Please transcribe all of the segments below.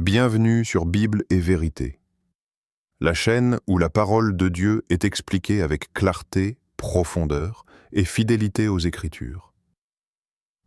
Bienvenue sur Bible et Vérité, la chaîne où la parole de Dieu est expliquée avec clarté, profondeur et fidélité aux Écritures.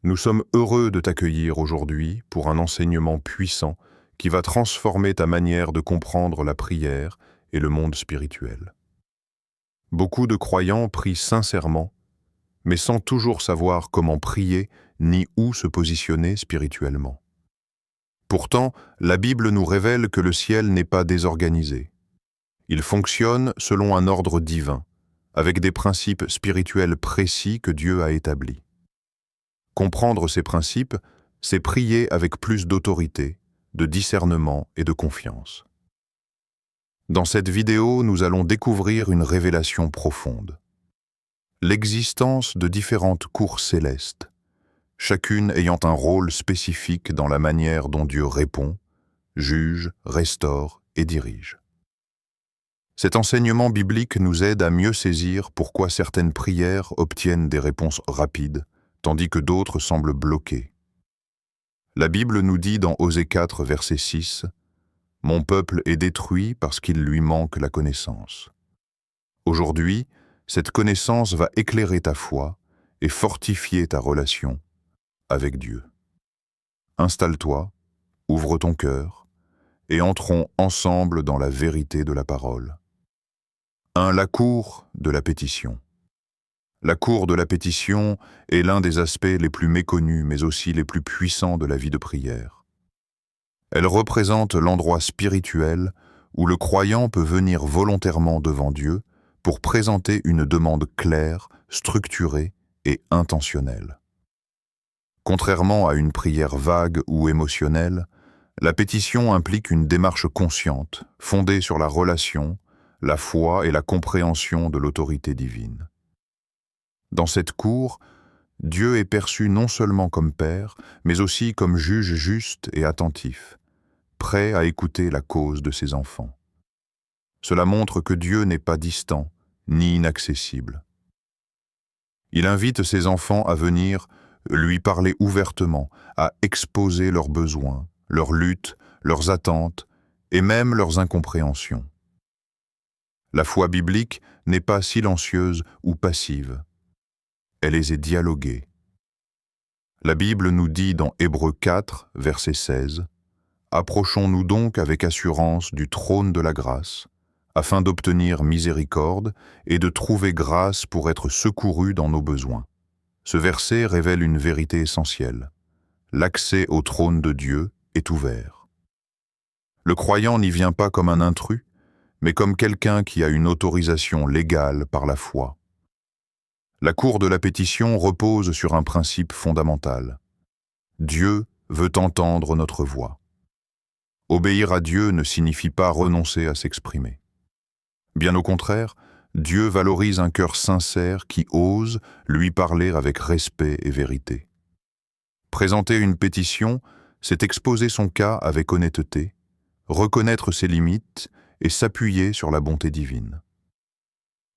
Nous sommes heureux de t'accueillir aujourd'hui pour un enseignement puissant qui va transformer ta manière de comprendre la prière et le monde spirituel. Beaucoup de croyants prient sincèrement, mais sans toujours savoir comment prier ni où se positionner spirituellement. Pourtant, la Bible nous révèle que le ciel n'est pas désorganisé. Il fonctionne selon un ordre divin, avec des principes spirituels précis que Dieu a établis. Comprendre ces principes, c'est prier avec plus d'autorité, de discernement et de confiance. Dans cette vidéo, nous allons découvrir une révélation profonde. L'existence de différentes cours célestes, chacune ayant un rôle spécifique dans la manière dont Dieu répond, juge, restaure et dirige. Cet enseignement biblique nous aide à mieux saisir pourquoi certaines prières obtiennent des réponses rapides, tandis que d'autres semblent bloquées. La Bible nous dit dans Osée 4, verset 6, « Mon peuple est détruit parce qu'il lui manque la connaissance. » Aujourd'hui, cette connaissance va éclairer ta foi et fortifier ta relation avec Dieu. Installe-toi, ouvre ton cœur et entrons ensemble dans la vérité de la parole. 1. La cour de la pétition. La cour de la pétition est l'un des aspects les plus méconnus mais aussi les plus puissants de la vie de prière. Elle représente l'endroit spirituel où le croyant peut venir volontairement devant Dieu pour présenter une demande claire, structurée et intentionnelle. Contrairement à une prière vague ou émotionnelle, la pétition implique une démarche consciente, fondée sur la relation, la foi et la compréhension de l'autorité divine. Dans cette cour, Dieu est perçu non seulement comme Père, mais aussi comme juge juste et attentif, prêt à écouter la cause de ses enfants. Cela montre que Dieu n'est pas distant, ni inaccessible. Il invite ses enfants à venir lui parler ouvertement, à exposer leurs besoins, leurs luttes, leurs attentes et même leurs incompréhensions. La foi biblique n'est pas silencieuse ou passive. Elle est dialoguée. La Bible nous dit dans Hébreux 4, verset 16, « Approchons-nous donc avec assurance du trône de la grâce, afin d'obtenir miséricorde et de trouver grâce pour être secourus dans nos besoins. » Ce verset révèle une vérité essentielle. L'accès au trône de Dieu est ouvert. Le croyant n'y vient pas comme un intrus, mais comme quelqu'un qui a une autorisation légale par la foi. La cour de la pétition repose sur un principe fondamental. Dieu veut entendre notre voix. Obéir à Dieu ne signifie pas renoncer à s'exprimer. Bien au contraire, Dieu valorise un cœur sincère qui ose lui parler avec respect et vérité. Présenter une pétition, c'est exposer son cas avec honnêteté, reconnaître ses limites et s'appuyer sur la bonté divine.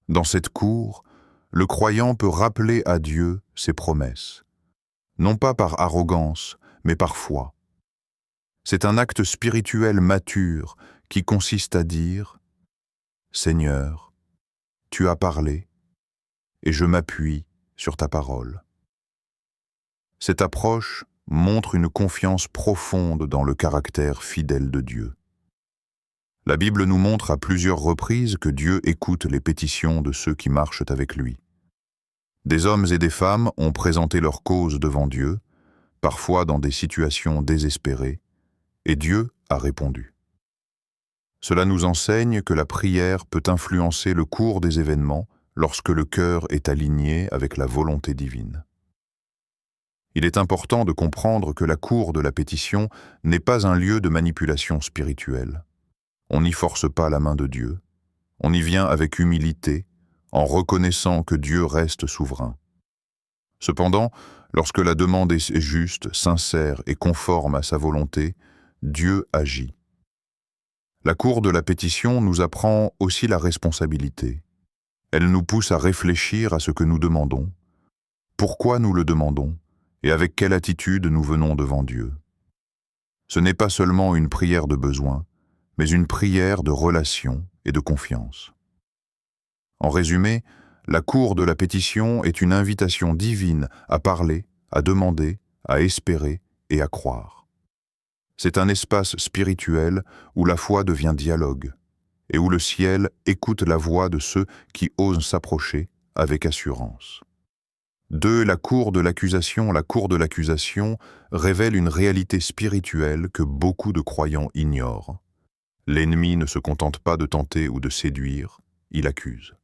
Dans cette cour, le croyant peut rappeler à Dieu ses promesses, non pas par arrogance, mais par foi. C'est un acte spirituel mature qui consiste à dire « Seigneur, tu as parlé, et je m'appuie sur ta parole. » Cette approche montre une confiance profonde dans le caractère fidèle de Dieu. La Bible nous montre à plusieurs reprises que Dieu écoute les pétitions de ceux qui marchent avec lui. Des hommes et des femmes ont présenté leur cause devant Dieu, parfois dans des situations désespérées, et Dieu a répondu. Cela nous enseigne que la prière peut influencer le cours des événements lorsque le cœur est aligné avec la volonté divine. Il est important de comprendre que la cour de la pétition n'est pas un lieu de manipulation spirituelle. On n'y force pas la main de Dieu. On y vient avec humilité, en reconnaissant que Dieu reste souverain. Cependant, lorsque la demande est juste, sincère et conforme à sa volonté, Dieu agit. La cour de la pétition nous apprend aussi la responsabilité. Elle nous pousse à réfléchir à ce que nous demandons, pourquoi nous le demandons et avec quelle attitude nous venons devant Dieu. Ce n'est pas seulement une prière de besoin, mais une prière de relation et de confiance. En résumé, la cour de la pétition est une invitation divine à parler, à demander, à espérer et à croire. C'est un espace spirituel où la foi devient dialogue et où le ciel écoute la voix de ceux qui osent s'approcher avec assurance. 2. La cour de l'accusation. La cour de l'accusation révèle une réalité spirituelle que beaucoup de croyants ignorent. L'ennemi ne se contente pas de tenter ou de séduire, il accuse.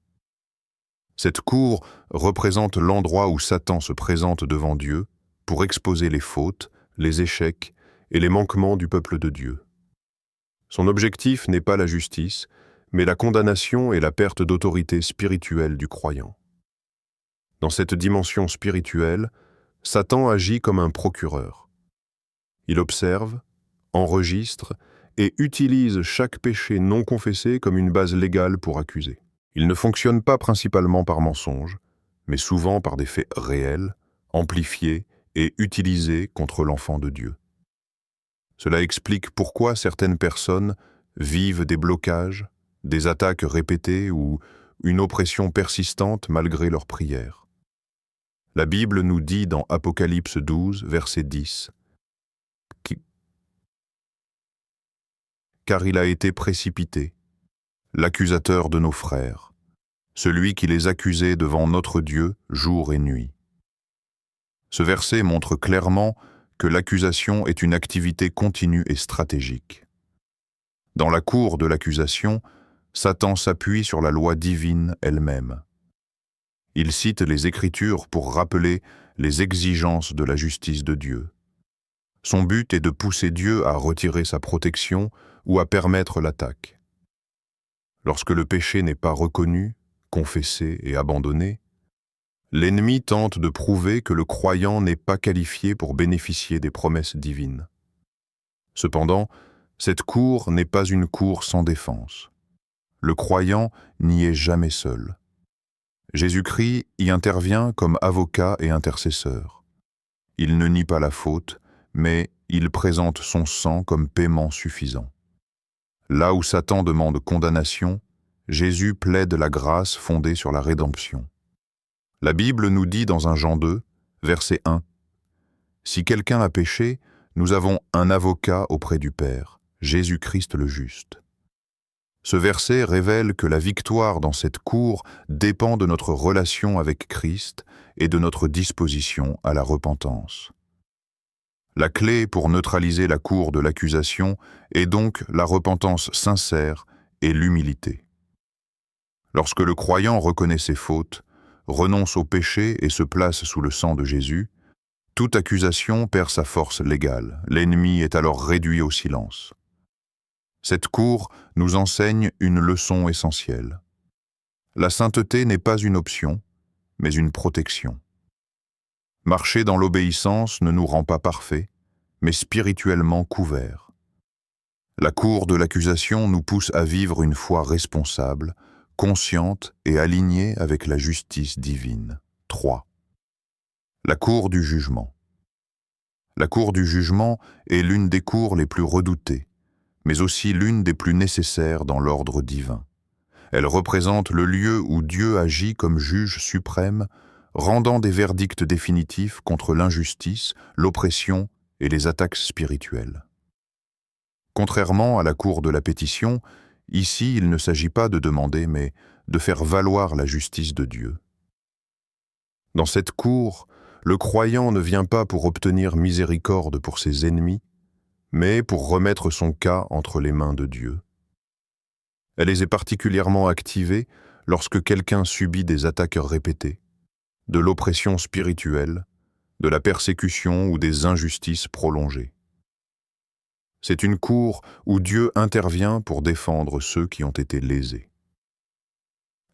Cette cour représente l'endroit où Satan se présente devant Dieu pour exposer les fautes, les échecs et les manquements du peuple de Dieu. Son objectif n'est pas la justice, mais la condamnation et la perte d'autorité spirituelle du croyant. Dans cette dimension spirituelle, Satan agit comme un procureur. Il observe, enregistre et utilise chaque péché non confessé comme une base légale pour accuser. Il ne fonctionne pas principalement par mensonge, mais souvent par des faits réels, amplifiés et utilisés contre l'enfant de Dieu. Cela explique pourquoi certaines personnes vivent des blocages, des attaques répétées ou une oppression persistante malgré leurs prières. La Bible nous dit dans Apocalypse 12, verset 10, « Car il a été précipité, l'accusateur de nos frères, celui qui les accusait devant notre Dieu jour et nuit. » Ce verset montre clairement que l'accusation est une activité continue et stratégique. Dans la cour de l'accusation, Satan s'appuie sur la loi divine elle-même. Il cite les Écritures pour rappeler les exigences de la justice de Dieu. Son but est de pousser Dieu à retirer sa protection ou à permettre l'attaque. Lorsque le péché n'est pas reconnu, confessé et abandonné, l'ennemi tente de prouver que le croyant n'est pas qualifié pour bénéficier des promesses divines. Cependant, cette cour n'est pas une cour sans défense. Le croyant n'y est jamais seul. Jésus-Christ y intervient comme avocat et intercesseur. Il ne nie pas la faute, mais il présente son sang comme paiement suffisant. Là où Satan demande condamnation, Jésus plaide la grâce fondée sur la rédemption. La Bible nous dit dans 1 Jean 2, verset 1, « Si quelqu'un a péché, nous avons un avocat auprès du Père, Jésus-Christ le juste. » Ce verset révèle que la victoire dans cette cour dépend de notre relation avec Christ et de notre disposition à la repentance. La clé pour neutraliser la cour de l'accusation est donc la repentance sincère et l'humilité. Lorsque le croyant reconnaît ses fautes, renonce au péché et se place sous le sang de Jésus, toute accusation perd sa force légale. L'ennemi est alors réduit au silence. Cette cour nous enseigne une leçon essentielle. La sainteté n'est pas une option, mais une protection. Marcher dans l'obéissance ne nous rend pas parfaits, mais spirituellement couverts. La cour de l'accusation nous pousse à vivre une foi responsable, consciente et alignée avec la justice divine. 3. La cour du jugement. La cour du jugement est l'une des cours les plus redoutées, mais aussi l'une des plus nécessaires dans l'ordre divin. Elle représente le lieu où Dieu agit comme juge suprême, rendant des verdicts définitifs contre l'injustice, l'oppression et les attaques spirituelles. Contrairement à la cour de la pétition, ici il ne s'agit pas de demander, mais de faire valoir la justice de Dieu. Dans cette cour, le croyant ne vient pas pour obtenir miséricorde pour ses ennemis, mais pour remettre son cas entre les mains de Dieu. Elle est particulièrement activée lorsque quelqu'un subit des attaques répétées, de l'oppression spirituelle, de la persécution ou des injustices prolongées. C'est une cour où Dieu intervient pour défendre ceux qui ont été lésés.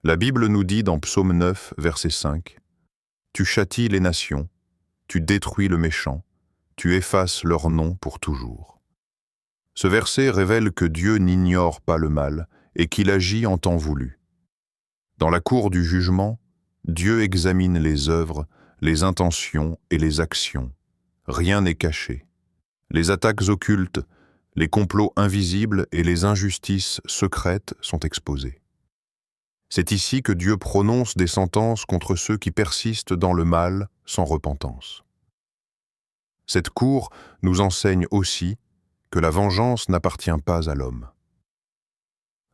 La Bible nous dit dans Psaume 9, verset 5, « Tu châties les nations, tu détruis le méchant, tu effaces leur nom pour toujours. » Ce verset révèle que Dieu n'ignore pas le mal et qu'il agit en temps voulu. Dans la cour du jugement, Dieu examine les œuvres, les intentions et les actions. Rien n'est caché. Les attaques occultes, les complots invisibles et les injustices secrètes sont exposées. C'est ici que Dieu prononce des sentences contre ceux qui persistent dans le mal sans repentance. Cette cour nous enseigne aussi que la vengeance n'appartient pas à l'homme.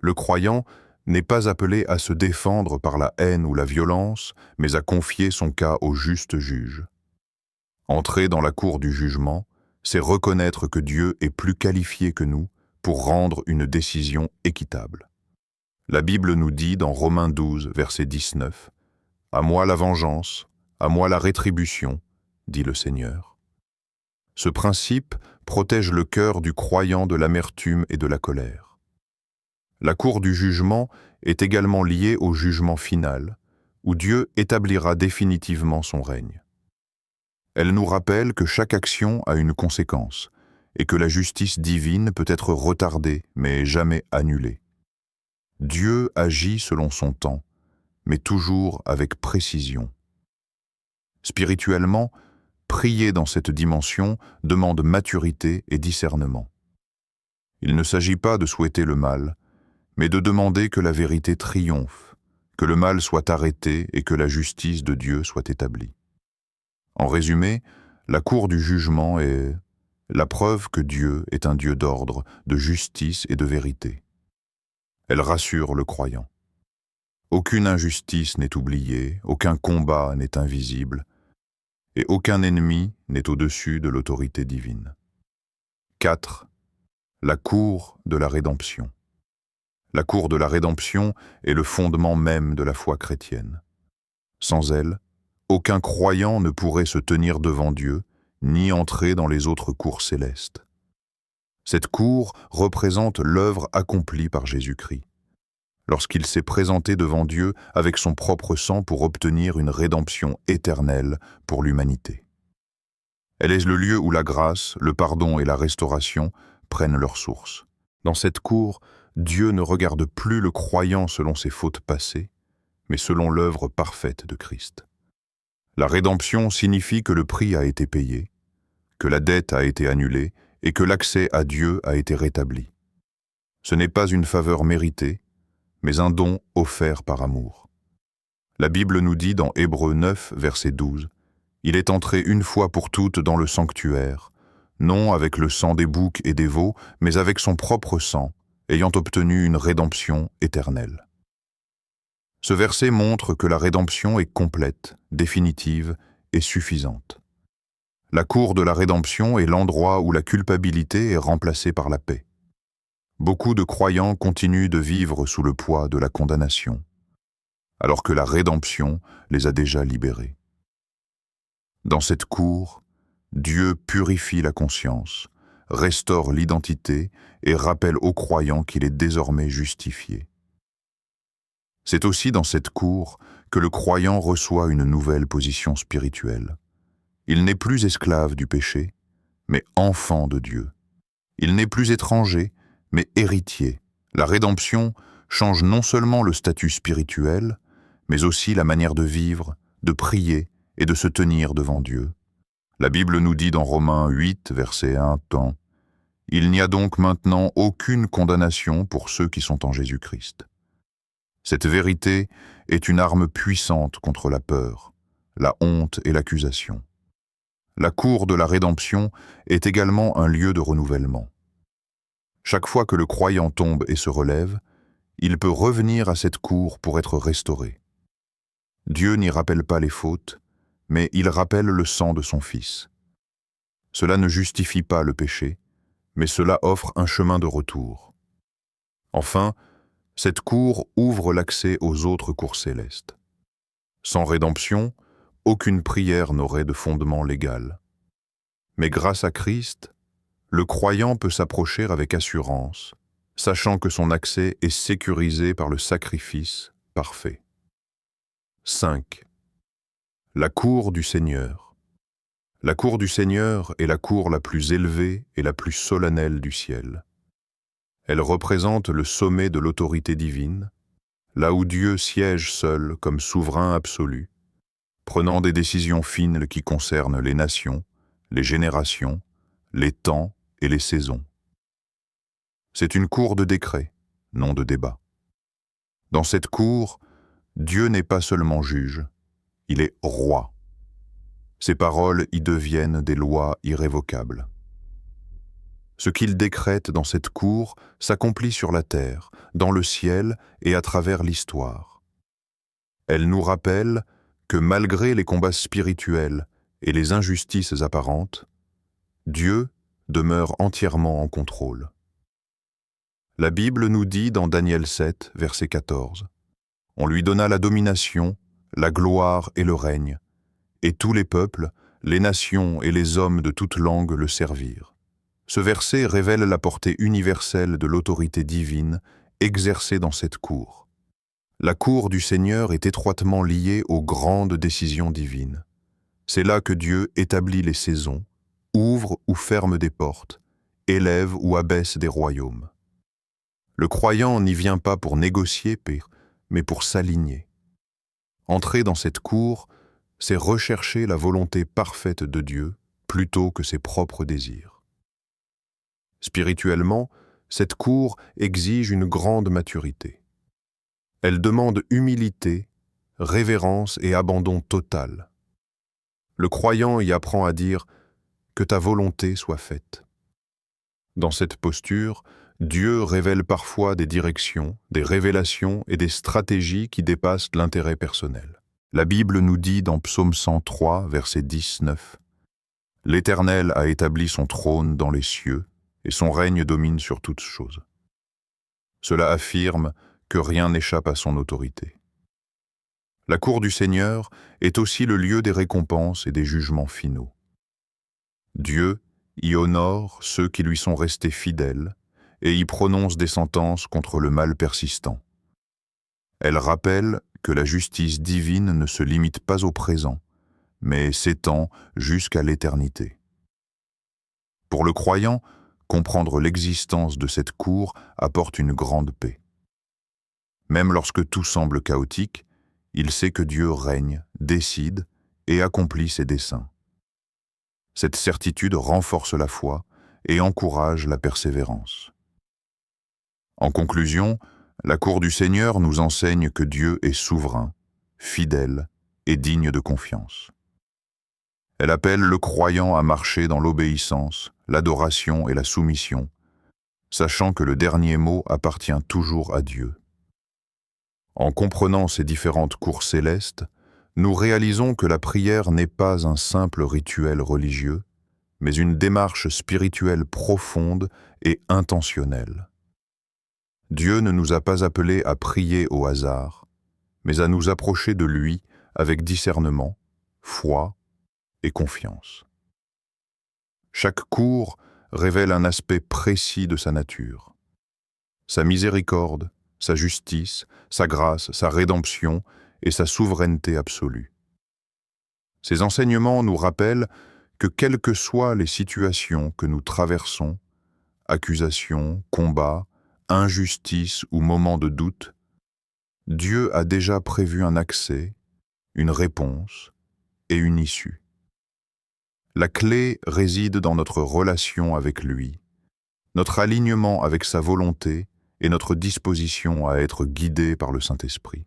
Le croyant n'est pas appelé à se défendre par la haine ou la violence, mais à confier son cas au juste juge. Entrer dans la cour du jugement, c'est reconnaître que Dieu est plus qualifié que nous pour rendre une décision équitable. La Bible nous dit dans Romains 12, verset 19, « À moi la vengeance, à moi la rétribution, dit le Seigneur. » Ce principe protège le cœur du croyant de l'amertume et de la colère. La cour du jugement est également liée au jugement final, où Dieu établira définitivement son règne. Elle nous rappelle que chaque action a une conséquence et que la justice divine peut être retardée mais jamais annulée. Dieu agit selon son temps, mais toujours avec précision. Spirituellement, prier dans cette dimension demande maturité et discernement. Il ne s'agit pas de souhaiter le mal, mais de demander que la vérité triomphe, que le mal soit arrêté et que la justice de Dieu soit établie. En résumé, la cour du jugement est la preuve que Dieu est un Dieu d'ordre, de justice et de vérité. Elle rassure le croyant. Aucune injustice n'est oubliée, aucun combat n'est invisible, et aucun ennemi n'est au-dessus de l'autorité divine. 4. La cour de la rédemption. La cour de la rédemption est le fondement même de la foi chrétienne. Sans elle, aucun croyant ne pourrait se tenir devant Dieu, ni entrer dans les autres cours célestes. Cette cour représente l'œuvre accomplie par Jésus-Christ, lorsqu'il s'est présenté devant Dieu avec son propre sang pour obtenir une rédemption éternelle pour l'humanité. Elle est le lieu où la grâce, le pardon et la restauration prennent leur source. Dans cette cour, Dieu ne regarde plus le croyant selon ses fautes passées, mais selon l'œuvre parfaite de Christ. La rédemption signifie que le prix a été payé, que la dette a été annulée et que l'accès à Dieu a été rétabli. Ce n'est pas une faveur méritée, mais un don offert par amour. La Bible nous dit dans Hébreux 9, verset 12, « Il est entré une fois pour toutes dans le sanctuaire, non avec le sang des boucs et des veaux, mais avec son propre sang, ayant obtenu une rédemption éternelle. » Ce verset montre que la rédemption est complète, définitive et suffisante. La cour de la rédemption est l'endroit où la culpabilité est remplacée par la paix. Beaucoup de croyants continuent de vivre sous le poids de la condamnation, alors que la rédemption les a déjà libérés. Dans cette cour, Dieu purifie la conscience, restaure l'identité et rappelle aux croyants qu'il est désormais justifié. C'est aussi dans cette cour que le croyant reçoit une nouvelle position spirituelle. Il n'est plus esclave du péché, mais enfant de Dieu. Il n'est plus étranger, mais héritier. La rédemption change non seulement le statut spirituel, mais aussi la manière de vivre, de prier et de se tenir devant Dieu. La Bible nous dit dans Romains 8, verset 1, « Il n'y a donc maintenant aucune condamnation pour ceux qui sont en Jésus-Christ. » Cette vérité est une arme puissante contre la peur, la honte et l'accusation. La cour de la rédemption est également un lieu de renouvellement. Chaque fois que le croyant tombe et se relève, il peut revenir à cette cour pour être restauré. Dieu n'y rappelle pas les fautes, mais il rappelle le sang de son Fils. Cela ne justifie pas le péché, mais cela offre un chemin de retour. Enfin, cette cour ouvre l'accès aux autres cours célestes. Sans rédemption, aucune prière n'aurait de fondement légal. Mais grâce à Christ, le croyant peut s'approcher avec assurance, sachant que son accès est sécurisé par le sacrifice parfait. 5. La cour du Seigneur. La cour du Seigneur est la cour la plus élevée et la plus solennelle du ciel. Elle représente le sommet de l'autorité divine, là où Dieu siège seul comme souverain absolu, prenant des décisions fines qui concernent les nations, les générations, les temps et les saisons. C'est une cour de décret, non de débat. Dans cette cour, Dieu n'est pas seulement juge, il est roi. Ses paroles y deviennent des lois irrévocables. Ce qu'il décrète dans cette cour s'accomplit sur la terre, dans le ciel et à travers l'histoire. Elle nous rappelle que malgré les combats spirituels et les injustices apparentes, Dieu demeure entièrement en contrôle. La Bible nous dit dans Daniel 7, verset 14, « On lui donna la domination, la gloire et le règne, et tous les peuples, les nations et les hommes de toute langue le servirent. » Ce verset révèle la portée universelle de l'autorité divine exercée dans cette cour. La cour du Seigneur est étroitement liée aux grandes décisions divines. C'est là que Dieu établit les saisons, ouvre ou ferme des portes, élève ou abaisse des royaumes. Le croyant n'y vient pas pour négocier, mais pour s'aligner. Entrer dans cette cour, c'est rechercher la volonté parfaite de Dieu plutôt que ses propres désirs. Spirituellement, cette cour exige une grande maturité. Elle demande humilité, révérence et abandon total. Le croyant y apprend à dire « que ta volonté soit faite ». Dans cette posture, Dieu révèle parfois des directions, des révélations et des stratégies qui dépassent l'intérêt personnel. La Bible nous dit dans Psaume 103, verset 10-9, « L'Éternel a établi son trône dans les cieux, et son règne domine sur toutes choses. » Cela affirme que rien n'échappe à son autorité. La cour du Seigneur est aussi le lieu des récompenses et des jugements finaux. Dieu y honore ceux qui lui sont restés fidèles et y prononce des sentences contre le mal persistant. Elle rappelle que la justice divine ne se limite pas au présent, mais s'étend jusqu'à l'éternité. Pour le croyant, comprendre l'existence de cette cour apporte une grande paix. Même lorsque tout semble chaotique, il sait que Dieu règne, décide et accomplit ses desseins. Cette certitude renforce la foi et encourage la persévérance. En conclusion, la cour du Seigneur nous enseigne que Dieu est souverain, fidèle et digne de confiance. Elle appelle le croyant à marcher dans l'obéissance, l'adoration et la soumission, sachant que le dernier mot appartient toujours à Dieu. En comprenant ces différentes cours célestes, nous réalisons que la prière n'est pas un simple rituel religieux, mais une démarche spirituelle profonde et intentionnelle. Dieu ne nous a pas appelés à prier au hasard, mais à nous approcher de lui avec discernement, foi et confiance. Chaque cour révèle un aspect précis de sa nature. Sa miséricorde, sa justice, sa grâce, sa rédemption et sa souveraineté absolue. Ces enseignements nous rappellent que quelles que soient les situations que nous traversons, accusations, combats, injustices ou moments de doute, Dieu a déjà prévu un accès, une réponse et une issue. La clé réside dans notre relation avec lui, notre alignement avec sa volonté et notre disposition à être guidés par le Saint-Esprit.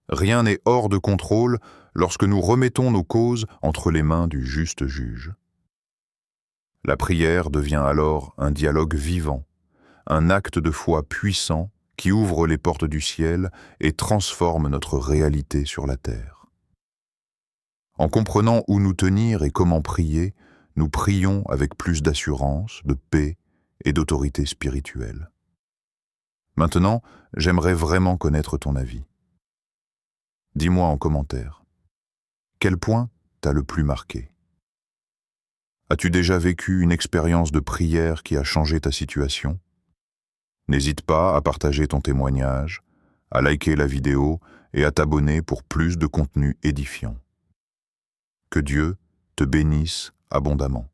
Rien n'est hors de contrôle lorsque nous remettons nos causes entre les mains du juste juge. La prière devient alors un dialogue vivant, un acte de foi puissant qui ouvre les portes du ciel et transforme notre réalité sur la terre. En comprenant où nous tenir et comment prier, nous prions avec plus d'assurance, de paix et d'autorité spirituelle. Maintenant, j'aimerais vraiment connaître ton avis. Dis-moi en commentaire, quel point t'a le plus marqué? As-tu déjà vécu une expérience de prière qui a changé ta situation? N'hésite pas à partager ton témoignage, à liker la vidéo et à t'abonner pour plus de contenu édifiant. Que Dieu te bénisse abondamment.